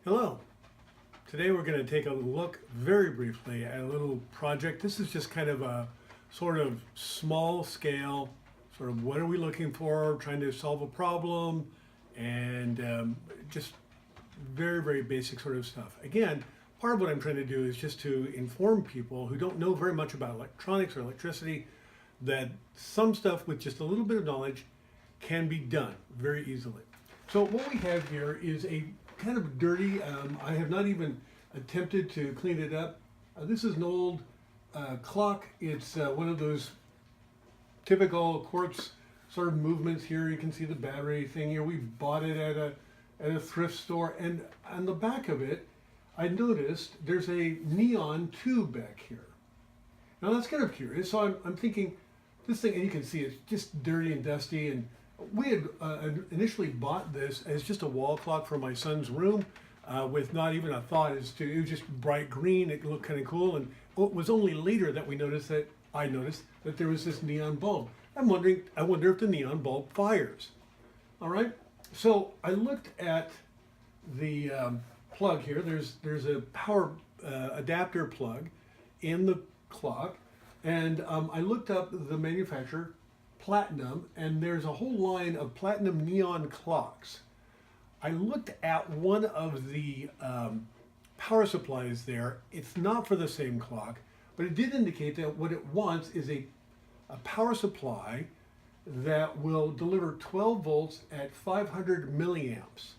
Hello. Today we're going to take a look very briefly at a little project. This is just kind of a sort of small scale, sort of what are we looking for, trying to solve a problem, and just very basic sort of stuff. Again, part of what I'm trying to do is just to inform people who don't know very much about electronics or electricity that some stuff with just a little bit of knowledge can be done very easily. So what we have here is a kind of dirty, I have not even attempted to clean it up. This is an old clock. It's one of those typical quartz sort of movements here. You can see the battery thing here. We bought it at a thrift store, and on the back of it, I noticed there's a neon tube back here. Now that's kind of curious. So I'm thinking, this thing, and you can see it's just dirty and dusty, and we had initially bought this as just a wall clock for my son's room with not even a thought as to, it was just bright green, it looked kind of cool, and it was only later that I noticed that there was this neon bulb. I wonder if the neon bulb fires. All right, so I looked at the plug here. There's a power adapter plug in the clock, and I looked up the manufacturer, Platinum, and there's a whole line of platinum neon clocks. I looked at one of the power supplies there. It's not for the same clock, but it did indicate that what it wants is a power supply that will deliver 12 volts at 500 milliamps.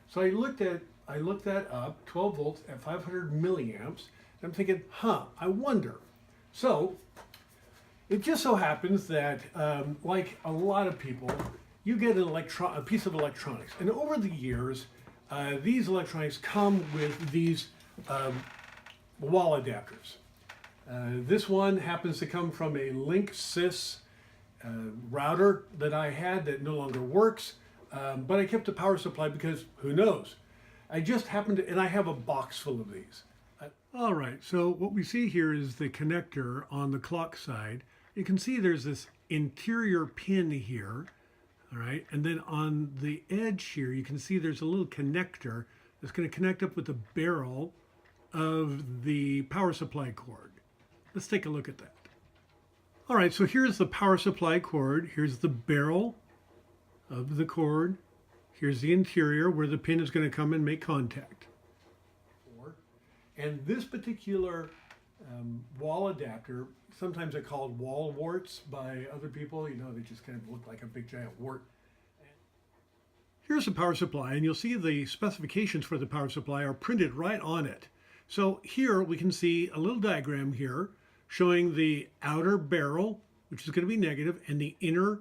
So I looked that up, 12 volts at 500 milliamps, and I'm thinking, I wonder. So it just so happens that, like a lot of people, you get a piece of electronics. And over the years, these electronics come with these wall adapters. This one happens to come from a Linksys router that I had that no longer works, but I kept a power supply because who knows? I just happened to, and I have a box full of these. All right, so what we see here is the connector on the clock side. You can see there's this interior pin here, all right? And then on the edge here, you can see there's a little connector that's going to connect up with the barrel of the power supply cord. Let's take a look at that. All right, so here's the power supply cord. Here's the barrel of the cord. Here's the interior where the pin is going to come and make contact. And this particular wall adapter, sometimes they're called wall warts by other people. You know, they just kind of look like a big giant wart. Here's the power supply, and you'll see the specifications for the power supply are printed right on it. So here we can see a little diagram here showing the outer barrel, which is going to be negative, and the inner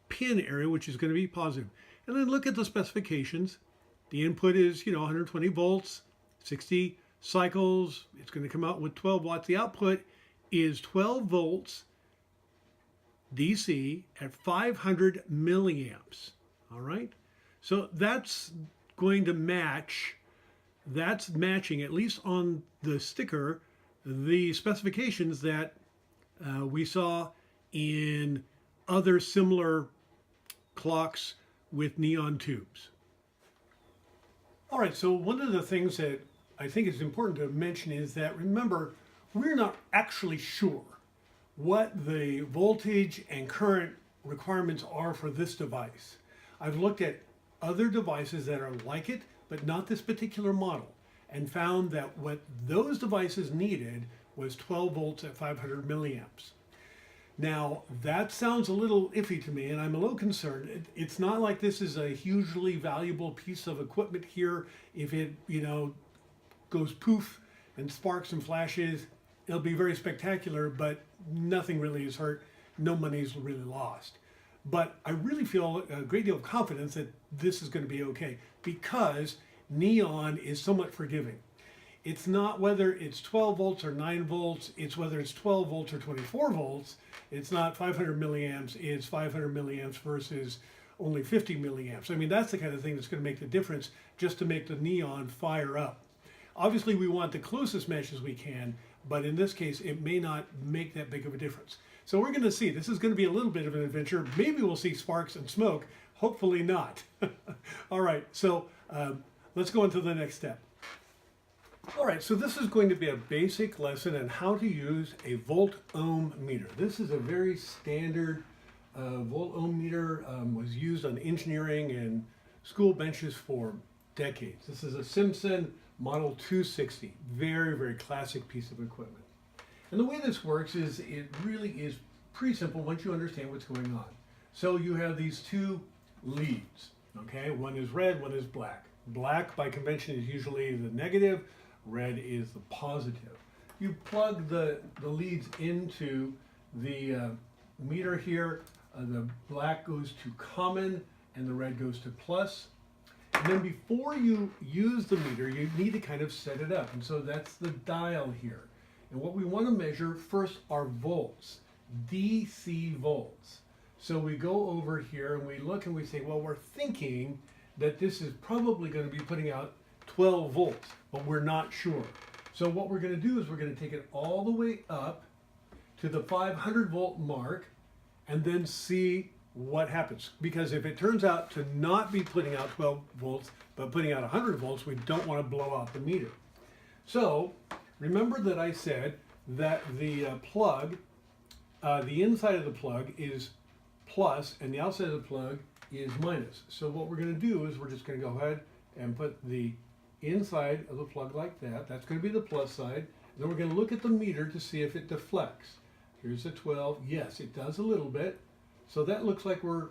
pin area, which is going to be positive. And then look at the specifications. The input is, 120 volts, 60 cycles. It's going to come out with 12 watts. The output is 12 volts DC at 500 milliamps. All right. So that's going to match, that's matching, at least on the sticker, the specifications that we saw in other similar clocks with neon tubes. All right, so one of the things that I think is important to mention is that, remember, we're not actually sure what the voltage and current requirements are for this device. I've looked at other devices that are like it, but not this particular model, and found that what those devices needed was 12 volts at 500 milliamps. Now, that sounds a little iffy to me, and I'm a little concerned. It's not like this is a hugely valuable piece of equipment here. If it, goes poof and sparks and flashes, it'll be very spectacular, but nothing really is hurt. No money is really lost. But I really feel a great deal of confidence that this is going to be okay because neon is somewhat forgiving. It's not whether it's 12 volts or 9 volts, it's whether it's 12 volts or 24 volts. It's not 500 milliamps, it's 500 milliamps versus only 50 milliamps. I mean, that's the kind of thing that's going to make the difference just to make the neon fire up. Obviously, we want the closest match as we can, but in this case, it may not make that big of a difference. So we're going to see. This is going to be a little bit of an adventure. Maybe we'll see sparks and smoke. Hopefully not. All right, so let's go into the next step. All right, so this is going to be a basic lesson on how to use a volt-ohm meter. This is a very standard volt-ohm meter, was used on engineering and school benches for decades. This is a Simpson Model 260, very, very classic piece of equipment. And the way this works is it really is pretty simple once you understand what's going on. So you have these two leads, okay? One is red, one is black. Black by convention is usually the negative, red is the positive. You plug the leads into the meter here. The black goes to common and the red goes to plus. And then before you use the meter, you need to kind of set it up. And so that's the dial here. And what we want to measure first are volts, DC volts. So we go over here and we look and we say, well, we're thinking that this is probably going to be putting out 12 volts, but we're not sure. So what we're going to do is we're going to take it all the way up to the 500 volt mark and then see what happens. Because if it turns out to not be putting out 12 volts, but putting out 100 volts, we don't want to blow out the meter. So remember that I said that the plug, the inside of the plug is plus and the outside of the plug is minus. So what we're going to do is we're just going to go ahead and put the inside of the plug like that. That's going to be the plus side. And then we're going to look at the meter to see if it deflects. Here's the 12. Yes, it does a little bit. So that looks like we're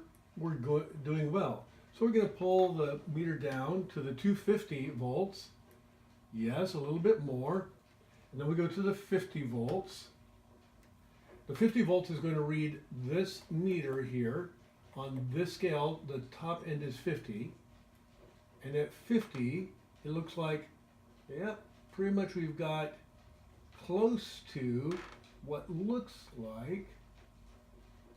doing well. So we're going to pull the meter down to the 250 volts. Yes, a little bit more. And then we go to the 50 volts. The 50 volts is going to read this meter here. On this scale, the top end is 50. And at 50, it looks like, yeah, pretty much we've got close to what looks like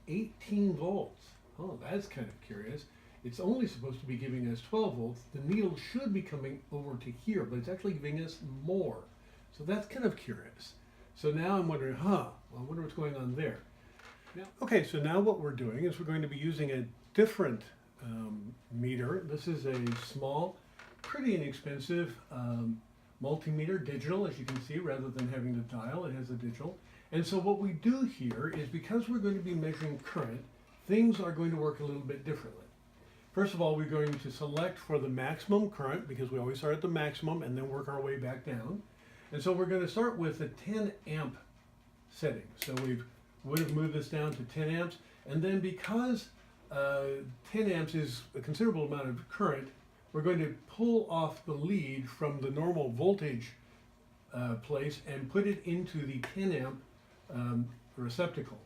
18 volts. Oh, that's kind of curious. It's only supposed to be giving us 12 volts. The needle should be coming over to here, but it's actually giving us more. So that's kind of curious. So now I'm wondering, I wonder what's going on there. Okay, so now what we're doing is we're going to be using a different meter. This is a small, pretty inexpensive multimeter, digital, as you can see, rather than having the dial, it has a digital. And so what we do here is, because we're going to be measuring current, things are going to work a little bit differently. First of all, we're going to select for the maximum current, because we always start at the maximum and then work our way back down. And so we're going to start with a 10 amp setting. So we would have moved this down to 10 amps. And then because 10 amps is a considerable amount of current, we're going to pull off the lead from the normal voltage place and put it into the 10 amp receptacle.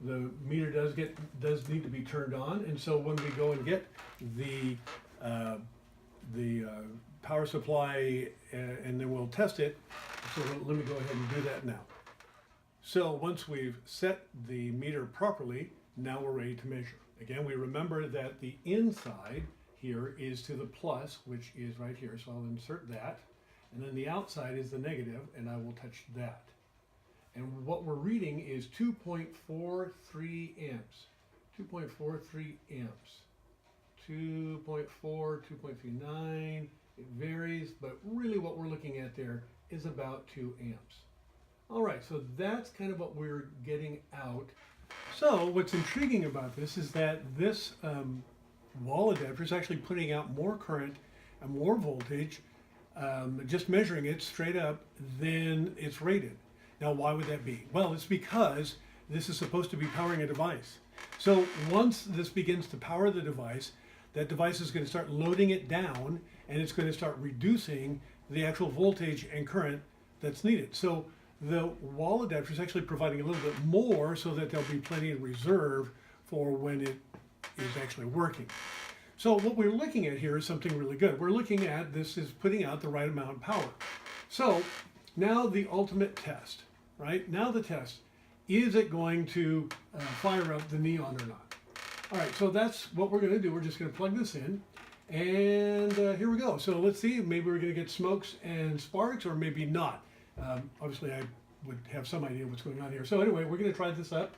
The meter does need to be turned on, and so when we go and get the power supply and then we'll test it. So let me go ahead and do that now. So once we've set the meter properly, now we're ready to measure. Again, we remember that the inside here is to the plus, which is right here, so I'll insert that. And then the outside is the negative, and I will touch that. And what we're reading is 2.43 amps. 2.43 amps. 2.4, 2.39. It varies, but really what we're looking at there is about 2 amps. All right, so that's kind of what we're getting out. So what's intriguing about this is that this wall adapter is actually putting out more current and more voltage, just measuring it straight up, than it's rated. Now, why would that be? Well, it's because this is supposed to be powering a device. So once this begins to power the device, that device is going to start loading it down, and it's going to start reducing the actual voltage and current that's needed. So the wall adapter is actually providing a little bit more so that there'll be plenty in reserve for when it is actually working. So what we're looking at here is something really good. We're looking at this is putting out the right amount of power. So now the ultimate test, right? Now the test, is it going to fire up the neon or not? All right, so that's what we're going to do. We're just going to plug this in, and here we go. So let's see, maybe we're going to get smokes and sparks, or maybe not. Obviously, I would have some idea what's going on here. So anyway, we're going to try this up,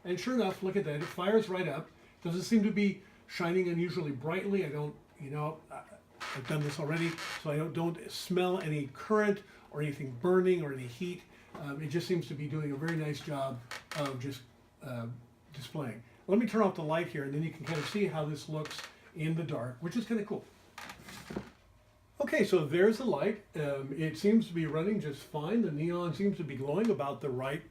and sure enough, look at that. It fires right up. Doesn't seem to be shining unusually brightly. I don't, I've done this already, so I don't smell any current or anything burning or any heat. It just seems to be doing a very nice job of just displaying. Let me turn off the light here, and then you can kind of see how this looks in the dark, which is kind of cool. Okay, so there's the light. It seems to be running just fine. The neon seems to be glowing about the right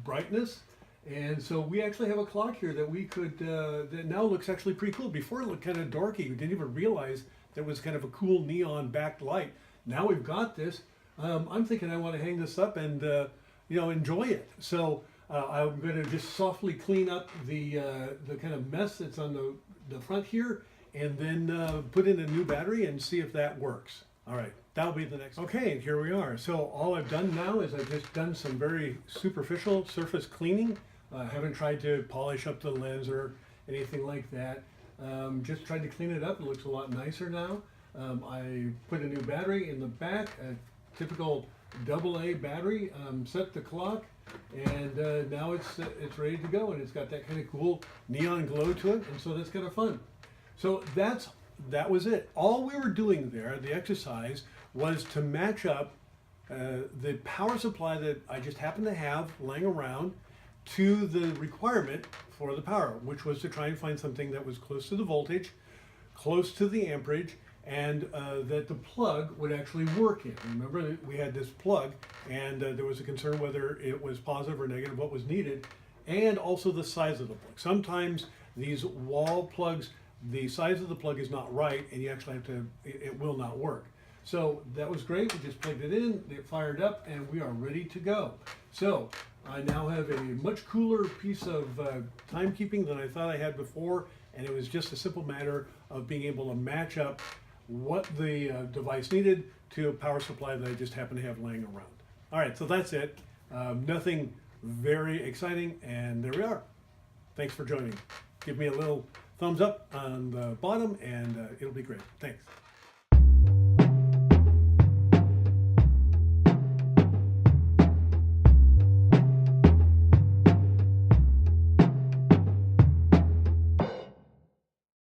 brightness. And so we actually have a clock here that we could, that now looks actually pretty cool. Before it looked kind of darky. We didn't even realize there was kind of a cool neon backed light. Now we've got this. I'm thinking I want to hang this up and, you know, enjoy it. So I'm going to just softly clean up the kind of mess that's on the front here, and then put in a new battery and see if that works. All right, that'll be the next. Okay, here we are. So all I've done now is I've just done some very superficial surface cleaning. I haven't tried to polish up the lens or anything like that. Just tried to clean it up. It looks a lot nicer now. I put a new battery in the back, a typical AA battery, set the clock, and now it's ready to go, and it's got that kind of cool neon glow to it, and so that's kind of fun. So that was it. All we were doing there, the exercise, was to match up the power supply that I just happened to have laying around to the requirement for the power, which was to try and find something that was close to the voltage, close to the amperage, and that the plug would actually work in. Remember, we had this plug, and there was a concern whether it was positive or negative, what was needed, and also the size of the plug. Sometimes these wall plugs, the size of the plug is not right, and you actually have to, it will not work. So that was great. We just plugged it in, it fired up, and we are ready to go. So I now have a much cooler piece of timekeeping than I thought I had before, and it was just a simple matter of being able to match up what the device needed to a power supply that I just happened to have laying around. All right, so that's it. Nothing very exciting, and there we are. Thanks for joining. Give me a little thumbs up on the bottom, and it'll be great. Thanks.